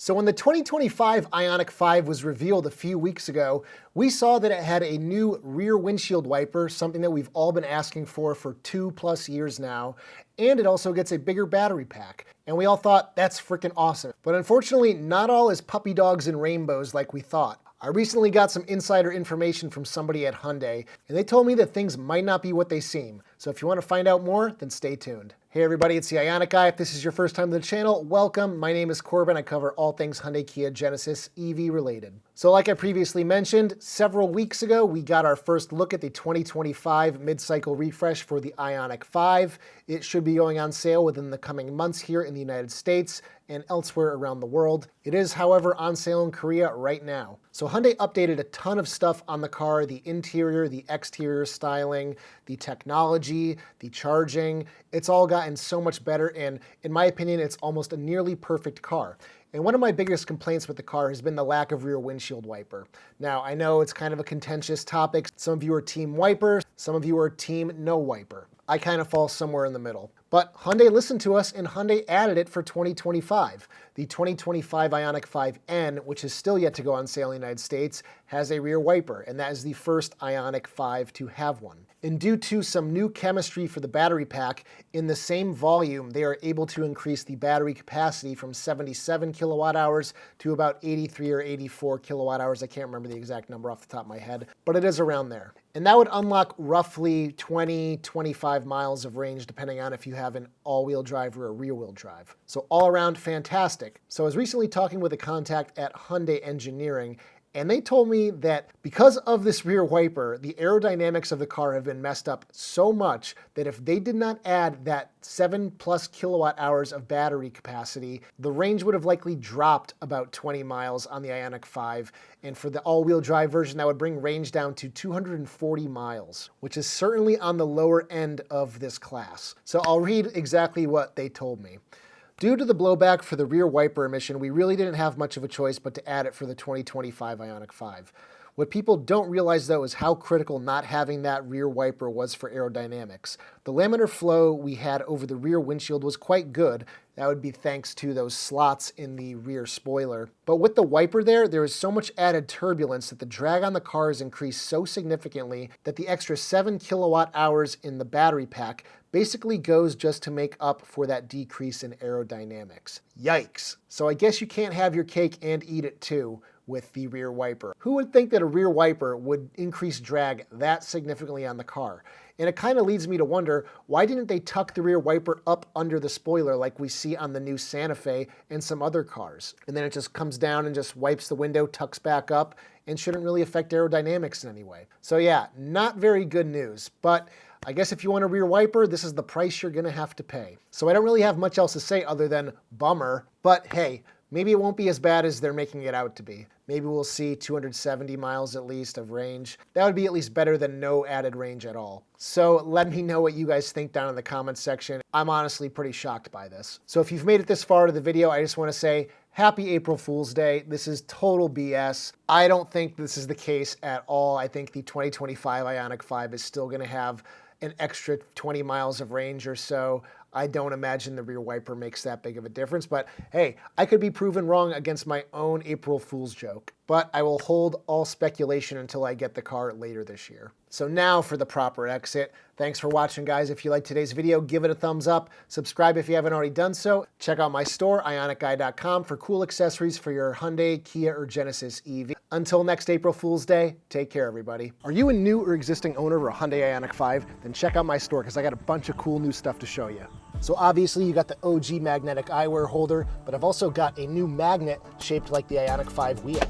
So when the 2025 Ioniq 5 was revealed a few weeks ago, we saw that it had a new rear windshield wiper, something that we've all been asking for 2+ years now, and it also gets a bigger battery pack. And we all thought, that's freaking awesome. But unfortunately, not all is puppy dogs and rainbows like we thought. I recently got some insider information from somebody at Hyundai, and they told me that things might not be what they seem. So if you want to find out more, then stay tuned. Hey everybody, it's the Ioniq guy. If this is your first time to the channel, welcome. My name is Corbin. I cover all things Hyundai, Kia, Genesis, EV related. So like I previously mentioned, several weeks ago, we got our first look at the 2025 mid-cycle refresh for the Ioniq 5. It should be going on sale within the coming months here in the United States and elsewhere around the world. It is, however, on sale in Korea right now. So Hyundai updated a ton of stuff on the car, the interior, the exterior styling, the technology, the charging. It's all gotten so much better, and in my opinion, it's almost a nearly perfect car. And one of my biggest complaints with the car has been the lack of rear windshield wiper. Now, I know it's kind of a contentious topic. Some of you are team wiper, some of you are team no wiper. I kind of fall somewhere in the middle. But Hyundai listened to us and Hyundai added it for 2025. The 2025 Ioniq 5N, which is still yet to go on sale in the United States, has a rear wiper, and that is the first Ioniq 5 to have one. And due to some new chemistry for the battery pack, in the same volume, they are able to increase the battery capacity from 77 kilowatt hours to about 83 or 84 kilowatt hours. I can't remember the exact number off the top of my head, but it is around there. And that would unlock roughly 20-25 miles of range, depending on if you have an all-wheel drive or a rear-wheel drive. So all around fantastic. So I was recently talking with a contact at Hyundai Engineering, and they told me that because of this rear wiper, the aerodynamics of the car have been messed up so much that if they did not add that 7+ kilowatt hours of battery capacity, the range would have likely dropped about 20 miles on the Ioniq 5. And for the all-wheel drive version, that would bring range down to 240 miles, which is certainly on the lower end of this class. So I'll read exactly what they told me. Due to the blowback for the rear wiper emission, we really didn't have much of a choice but to add it for the 2025 Ioniq 5. What people don't realize though is how critical not having that rear wiper was for aerodynamics. The laminar flow we had over the rear windshield was quite good. That would be thanks to those slots in the rear spoiler. But with the wiper there is so much added turbulence that the drag on the car has increased so significantly that the extra 7 kilowatt hours in the battery pack basically goes just to make up for that decrease in aerodynamics. Yikes. So I guess you can't have your cake and eat it too with the rear wiper. Who would think that a rear wiper would increase drag that significantly on the car? And it kind of leads me to wonder, why didn't they tuck the rear wiper up under the spoiler like we see on the new Santa Fe and some other cars? And then it just comes down and just wipes the window, tucks back up, and shouldn't really affect aerodynamics in any way. So yeah, not very good news, but I guess if you want a rear wiper, this is the price you're gonna have to pay. So I don't really have much else to say other than bummer, but hey, maybe it won't be as bad as they're making it out to be. Maybe we'll see 270 miles at least of range. That would be at least better than no added range at all. So let me know what you guys think down in the comments section. I'm honestly pretty shocked by this. So if you've made it this far to the video, I just want to say happy April Fool's Day. This is total BS. I don't think this is the case at all. I think the 2025 Ioniq 5 is still going to have an extra 20 miles of range or so. I don't imagine the rear wiper makes that big of a difference, but hey, I could be proven wrong against my own April Fool's joke. But I will hold all speculation until I get the car later this year. So now for the proper exit. Thanks for watching, guys. If you liked today's video, give it a thumbs up. Subscribe if you haven't already done so. Check out my store, ioniqguy.com, for cool accessories for your Hyundai, Kia, or Genesis EV. Until next April Fool's Day, take care, everybody. Are you a new or existing owner of a Hyundai Ioniq 5? Then check out my store because I got a bunch of cool new stuff to show you. So obviously you got the OG magnetic eyewear holder, but I've also got a new magnet shaped like the Ioniq 5 wheel.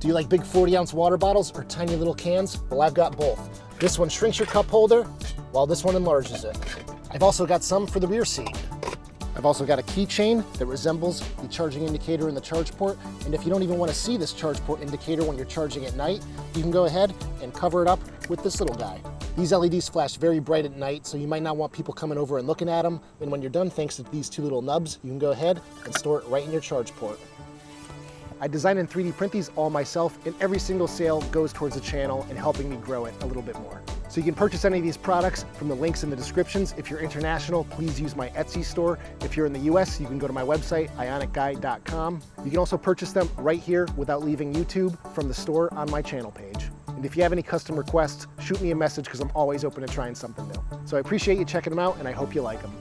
Do you like big 40-ounce water bottles or tiny little cans? Well, I've got both. This one shrinks your cup holder, while this one enlarges it. I've also got some for the rear seat. I've also got a keychain that resembles the charging indicator in the charge port, and if you don't even want to see this charge port indicator when you're charging at night, you can go ahead and cover it up with this little guy. These LEDs flash very bright at night, so you might not want people coming over and looking at them, and when you're done, thanks to these two little nubs, you can go ahead and store it right in your charge port. I design and 3D print these all myself, and every single sale goes towards the channel and helping me grow it a little bit more. So you can purchase any of these products from the links in the descriptions. If you're international, please use my Etsy store. If you're in the US, you can go to my website, ioniqguy.com. You can also purchase them right here without leaving YouTube from the store on my channel page. And if you have any custom requests, shoot me a message because I'm always open to trying something new. So I appreciate you checking them out and I hope you like them.